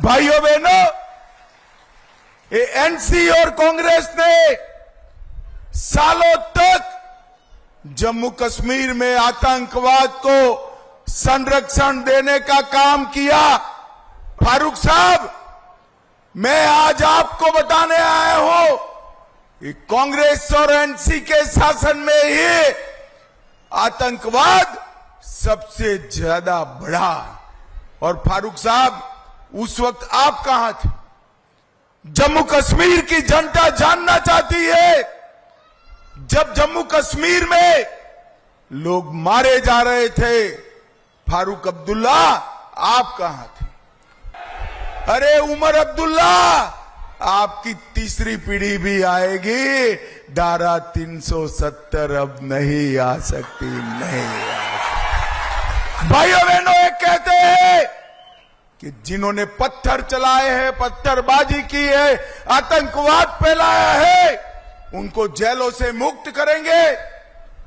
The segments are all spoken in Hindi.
भाइयों बहनों, ये एनसी और कांग्रेस ने सालों तक जम्मू कश्मीर में आतंकवाद को संरक्षण देने का काम किया। फारूक साहब, मैं आज आपको बताने आया हूं कि कांग्रेस और एनसी के शासन में ही आतंकवाद सबसे ज्यादा बढ़ा। और फारूक साहब, उस वक्त आप कहां थे? जम्मू कश्मीर की जनता जानना चाहती है, जब जम्मू कश्मीर में लोग मारे जा रहे थे, फारूक अब्दुल्ला आप कहां थे? अरे उमर अब्दुल्ला, आपकी तीसरी पीढ़ी भी आएगी, धारा 370 अब नहीं आ सकती, नहीं आ सकती। भाइयों बहनों, एक कहते हैं कि जिन्होंने पत्थर चलाए हैं, पत्थरबाजी की है, आतंकवाद फैलाया है, उनको जेलों से मुक्त करेंगे।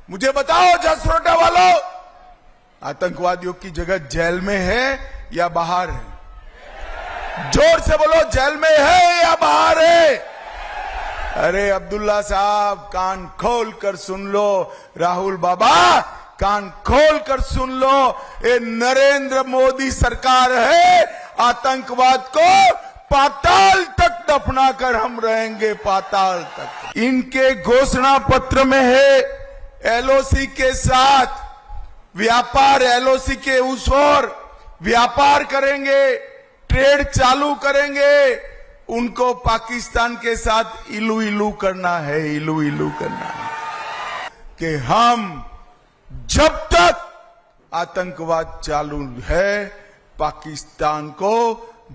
मुझे बताओ जसरोटा वालों, आतंकवादियों की जगह जेल में है या बाहर है? जोर से बोलो, जेल में है या बाहर है? अरे अब्दुल्ला साहब, कान खोल कर सुन लो। राहुल बाबा, कान खोल कर सुन लो। ये नरेंद्र मोदी सरकार है, आतंकवाद को पाताल तक दफना कर हम रहेंगे, पाताल तक। इनके घोषणा पत्र में है एलओसी के साथ व्यापार, एलओसी के उस ओर व्यापार करेंगे, ट्रेड चालू करेंगे। उनको पाकिस्तान के साथ इलू इलू करना है, इलू इलू करना है कि हम जब तक आतंकवाद चालू है, पाकिस्तान को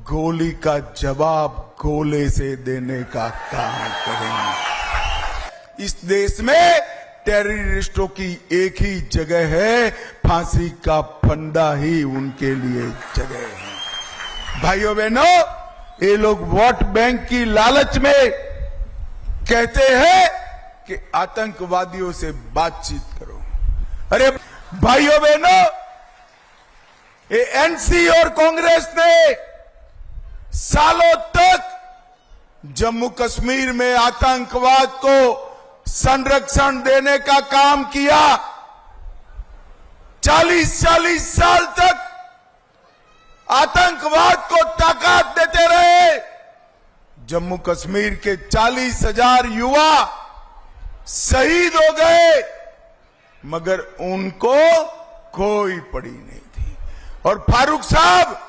गोली का जवाब गोले से देने का काम करेंगे। इस देश में टेररिस्टों की एक ही जगह है, फांसी का फंदा ही उनके लिए जगह है। भाइयों बहनों, ये लोग वोट बैंक की लालच में कहते हैं कि आतंकवादियों से बातचीत करो। अरे भाइयों बहनों, ये एनसी और कांग्रेस ने सालों तक जम्मू कश्मीर में आतंकवाद को संरक्षण देने का काम किया। 40-40 साल तक आतंकवाद को ताकत देते रहे। जम्मू कश्मीर के 40,000 युवा शहीद हो गए, मगर उनको कोई पड़ी नहीं थी। और फारूक साहब,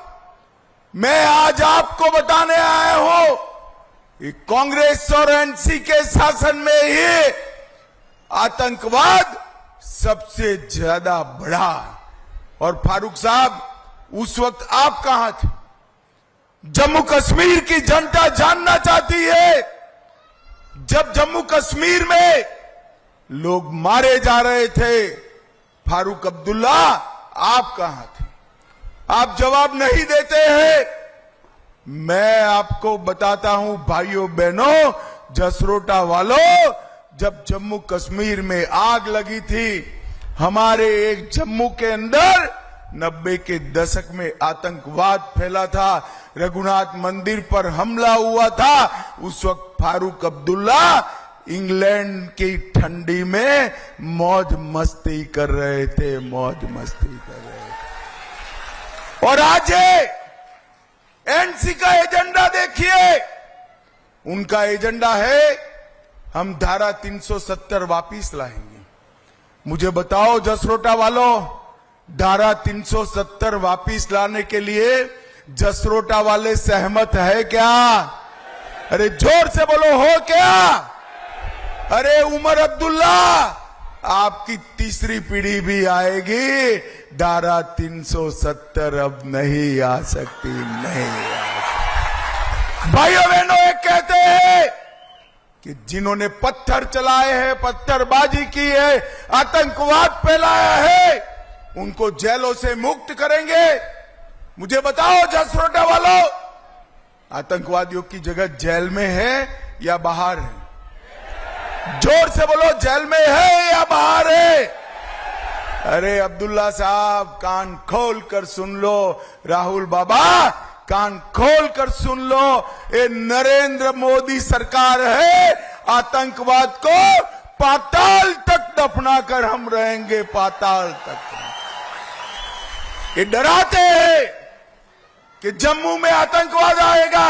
मैं आज आपको बताने आया हूं कि कांग्रेस और एनसी के शासन में ही आतंकवाद सबसे ज्यादा बढ़ा। और फारूक साहब, उस वक्त आप कहां थे? जम्मू कश्मीर की जनता जानना चाहती है, जब जम्मू कश्मीर में लोग मारे जा रहे थे, फारूक अब्दुल्ला आप कहां थे? आप जवाब नहीं देते हैं। मैं आपको बताता हूं भाइयों बहनों, जसरोटा वालों, जब जम्मू कश्मीर में आग लगी थी, हमारे एक जम्मू के अंदर 90 के दशक में आतंकवाद फैला था, रघुनाथ मंदिर पर हमला हुआ था, उस वक्त फारूक अब्दुल्ला इंग्लैंड की ठंडी में मौज मस्ती कर रहे थे, मौज मस्ती कर रहे थे। और आज एनसी का एजेंडा देखिए, उनका एजेंडा है हम धारा 370 वापिस लाएंगे। मुझे बताओ जसरोटा वालों, धारा 370 वापिस लाने के लिए जसरोटा वाले सहमत है क्या? अरे जोर से बोलो, हो क्या? अरे उमर अब्दुल्ला, आपकी तीसरी पीढ़ी भी आएगी, धारा 370 अब नहीं आ सकती, नहीं आ सकती। भाइयों बहनों, एक कहते हैं कि जिन्होंने पत्थर चलाए हैं, पत्थरबाजी की है, आतंकवाद फैलाया है, उनको जेलों से मुक्त करेंगे। मुझे बताओ जसरोटा वालों, आतंकवादियों की जगह जेल में है या बाहर है? जोर से बोलो, जेल में है या बाहर है? अरे अब्दुल्ला साहब, कान खोल कर सुन लो। राहुल बाबा, कान खोल कर सुन लो, ये नरेंद्र मोदी सरकार है। आतंकवाद को पाताल तक दफना कर हम रहेंगे, पाताल तक। ये डराते हैं कि जम्मू में आतंकवाद आएगा।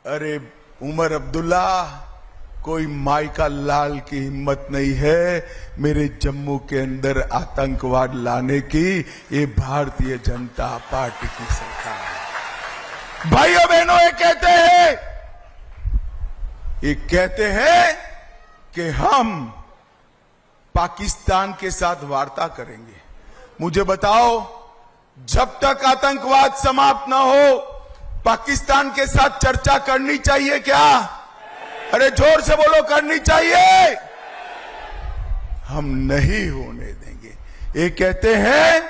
अरे उमर अब्दुल्ला, कोई माई का लाल की हिम्मत नहीं है मेरे जम्मू के अंदर आतंकवाद लाने की। ये भारतीय जनता पार्टी की सरकार है। भाइयों बहनों, ये कहते हैं कि हम पाकिस्तान के साथ वार्ता करेंगे। मुझे बताओ, जब तक आतंकवाद समाप्त न हो, पाकिस्तान के साथ चर्चा करनी चाहिए क्या? अरे जोर से बोलो, करनी चाहिए। हम नहीं होने देंगे। ये कहते हैं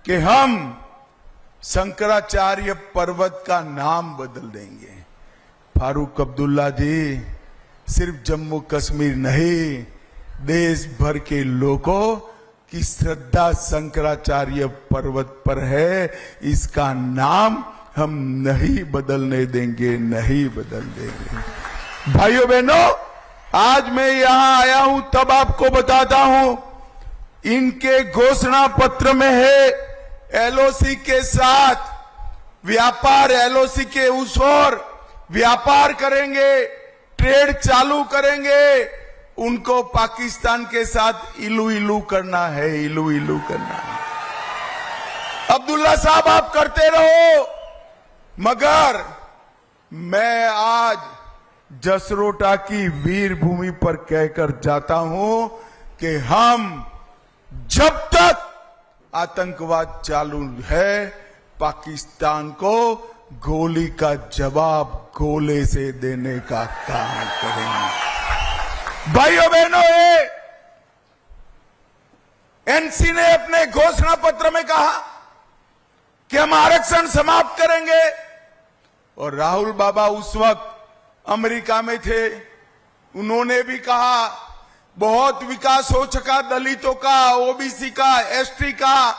कि हम शंकराचार्य पर्वत का नाम बदल देंगे। फारूक अब्दुल्ला जी, सिर्फ जम्मू कश्मीर नहीं, देश भर के लोगों की श्रद्धा शंकराचार्य पर्वत पर है। इसका नाम हम नहीं बदलने देंगे, नहीं बदल देंगे। भाइयों बहनों, आज मैं यहां आया हूं तब आपको बताता हूं, इनके घोषणा पत्र में है एलओसी के साथ व्यापार, एलओसी के उस ओर व्यापार करेंगे, ट्रेड चालू करेंगे। उनको पाकिस्तान के साथ इलू इलू करना है, इलू इलू करना है। अब्दुल्ला साहब, आप करते रहो, मगर मैं आज जसरोटा की वीर भूमि पर कहकर जाता हूं कि हम जब तक आतंकवाद चालू है, पाकिस्तान को गोली का जवाब गोले से देने का काम करेंगे। भाइयों बहनों, एनसी ने अपने घोषणा पत्र में कहा कि हम आरक्षण समाप्त करेंगे, और राहुल बाबा उस वक्त अमेरिका में थे। उन्होंने भी कहा बहुत विकास हो चुका दलितों का, ओबीसी का, एसटी का,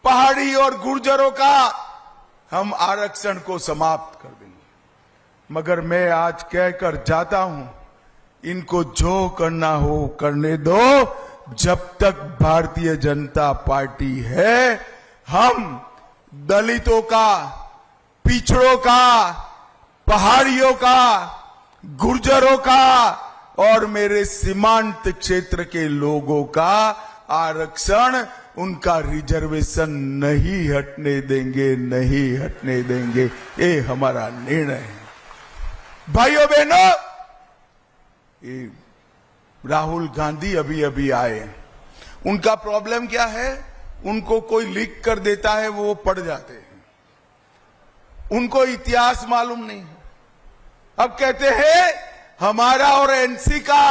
पहाड़ी और गुर्जरों का, हम आरक्षण को समाप्त कर देंगे। मगर मैं आज कहकर जाता हूं, इनको जो करना हो करने दो। जब तक भारतीय जनता पार्टी है, हम दलितों का, पिछड़ों का, पहाड़ियों का, गुर्जरों का और मेरे सीमांत क्षेत्र के लोगों का आरक्षण, उनका रिजर्वेशन नहीं हटने देंगे, नहीं हटने देंगे। ये हमारा निर्णय है। भाइयों बहनों, राहुल गांधी अभी अभी आए। उनका प्रॉब्लम क्या है? उनको कोई लिख कर देता है, वो पढ़ जाते हैं, उनको इतिहास मालूम नहीं है। अब कहते हैं हमारा और एनसी का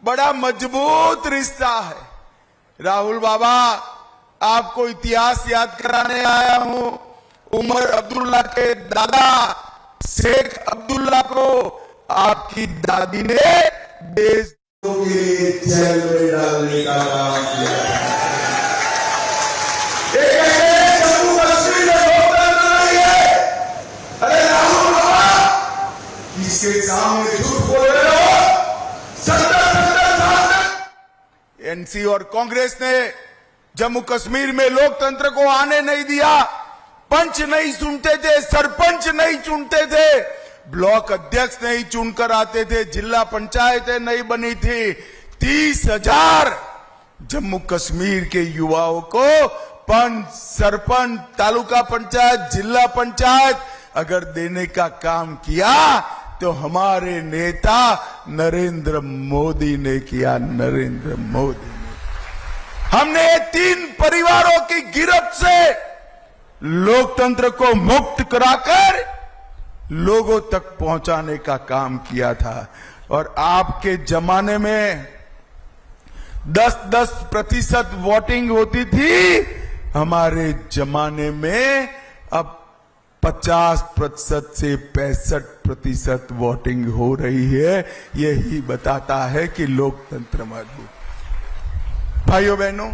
बड़ा मजबूत रिश्ता है। राहुल बाबा, आपको इतिहास याद कराने आया हूं। उमर अब्दुल्ला के दादा शेख अब्दुल्ला को आपकी दादी ने देश के जेल में डालने का काम किया। जम्मू कश्मीर में लोकतंत्र नहीं है। अरे राहुल बाबा, इसके सामने झूठ बोल रहे हो। 70 साल तक एनसी और कांग्रेस ने जम्मू कश्मीर में लोकतंत्र को आने नहीं दिया। पंच नहीं चुनते थे, सरपंच नहीं चुनते थे, ब्लॉक अध्यक्ष नहीं चुनकर आते थे, जिला पंचायतें नहीं बनी थी। 30,000 जम्मू कश्मीर के युवाओं को पंच, सरपंच, तालुका पंचायत, जिला पंचायत अगर देने का काम किया तो हमारे नेता नरेंद्र मोदी ने किया। नरेंद्र मोदी ने। हमने 3 परिवारों की गिरफ्त से लोकतंत्र को मुक्त कराकर लोगों तक पहुंचाने का काम किया था। और आपके जमाने में 10-10% वोटिंग होती थी, हमारे जमाने में अब 50% से 65% वोटिंग हो रही है। यही बताता है कि लोकतंत्र मजबूत। भाइयों बहनों,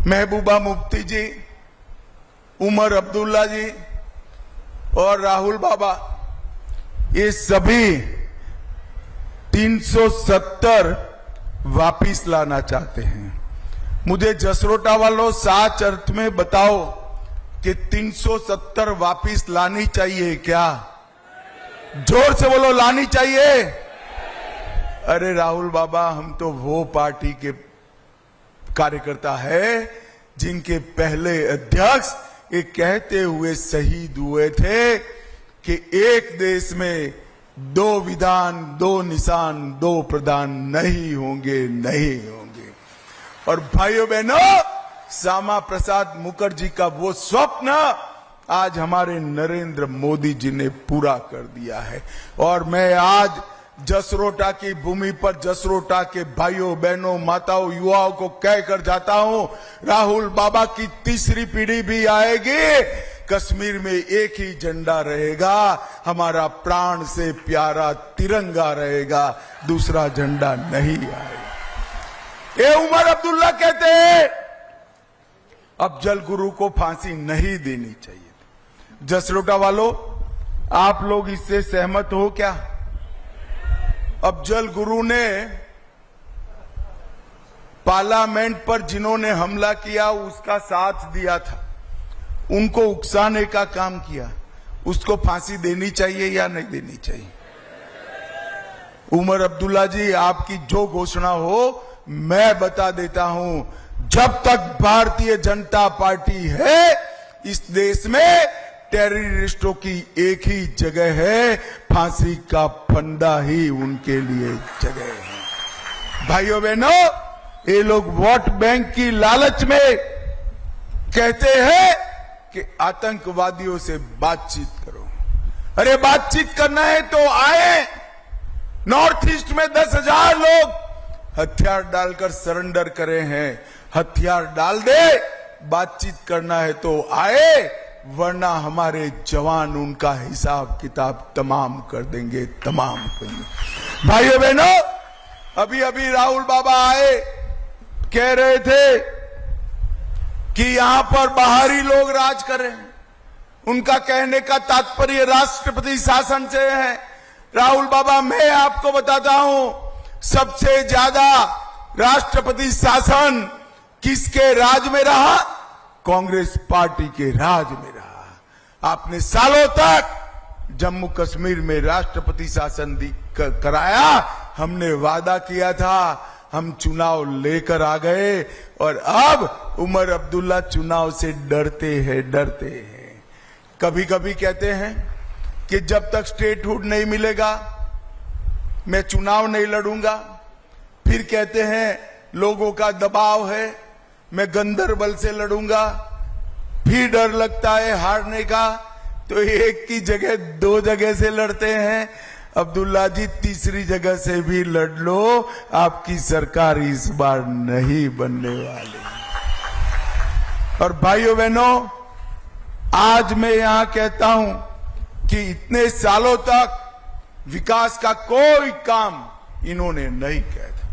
महबूबा मुफ्ती जी उमर अब्दुल्ला जी और राहुल बाबा, ये सभी 370 वापिस लाना चाहते हैं। मुझे जसरोटा वालों साच अर्थ में बताओ कि 370 वापिस लानी चाहिए क्या? जोर से बोलो, लानी चाहिए? अरे राहुल बाबा, हम तो वो पार्टी के कार्यकर्ता है जिनके पहले अध्यक्ष ये कहते हुए शहीद हुए थे कि एक देश में 2 विधान, 2 निशान, 2 प्रधान नहीं होंगे, नहीं होंगे। और भाइयों बहनों, श्यामा प्रसाद मुखर्जी का वो स्वप्न आज हमारे नरेंद्र मोदी जी ने पूरा कर दिया है। और मैं आज जसरोटा की भूमि पर जसरोटा के भाइयों बहनों माताओं युवाओं को कहकर जाता हूं, राहुल बाबा की तीसरी पीढ़ी भी आएगी, कश्मीर में एक ही झंडा रहेगा, हमारा प्राण से प्यारा तिरंगा रहेगा, दूसरा झंडा नहीं आएगा। ये उमर अब्दुल्ला कहते हैं अफजल गुरु को फांसी नहीं देनी चाहिए। जसरोटा वालों, आप लोग इससे सहमत हो क्या? अफजल गुरु ने पार्लियामेंट पर जिन्होंने हमला किया उसका साथ दिया था, उनको उकसाने का काम किया, उसको फांसी देनी चाहिए या नहीं देनी चाहिए? उमर अब्दुल्ला जी, आपकी जो घोषणा हो मैं बता देता हूं, जब तक भारतीय जनता पार्टी है इस देश में टेररिस्टों की एक ही जगह है, फांसी का फंदा ही उनके लिए जगह है। भाइयों बहनों, ये लोग वोट बैंक की लालच में कहते हैं कि आतंकवादियों से बातचीत करो। अरे बातचीत करना है तो आए। नॉर्थ ईस्ट में 10,000 लोग हथियार डालकर सरेंडर करे हैं, हथियार डाल दे। बातचीत करना है तो आए, वरना हमारे जवान उनका हिसाब किताब तमाम कर देंगे, तमाम कर देंगे। भाइयों बहनों, अभी अभी राहुल बाबा आए, कह रहे थे कि यहां पर बाहरी लोग राज कर रहे हैं। उनका कहने का तात्पर्य राष्ट्रपति शासन से है। राहुल बाबा, मैं आपको बताता हूं, सबसे ज्यादा राष्ट्रपति शासन किसके राज में रहा? कांग्रेस पार्टी के राज में रहा। आपने सालों तक जम्मू कश्मीर में राष्ट्रपति शासन कराया। हमने वादा किया था, हम चुनाव लेकर आ गए, और अब उमर अब्दुल्ला चुनाव से डरते हैं। कभी कभी कहते हैं कि जब तक स्टेटहुड नहीं मिलेगा मैं चुनाव नहीं लड़ूंगा। फिर कहते हैं लोगों का दबाव है, मैं गंदरबल से लड़ूंगा। फिर डर लगता है हारने का, तो एक की जगह 2 जगह से लड़ते हैं। अब्दुल्ला जी, तीसरी जगह से भी लड़ लो, आपकी सरकार इस बार नहीं बनने वाली। और भाइयों बहनों, आज मैं यहां कहता हूं कि इतने सालों तक विकास का कोई काम इन्होंने नहीं किया था।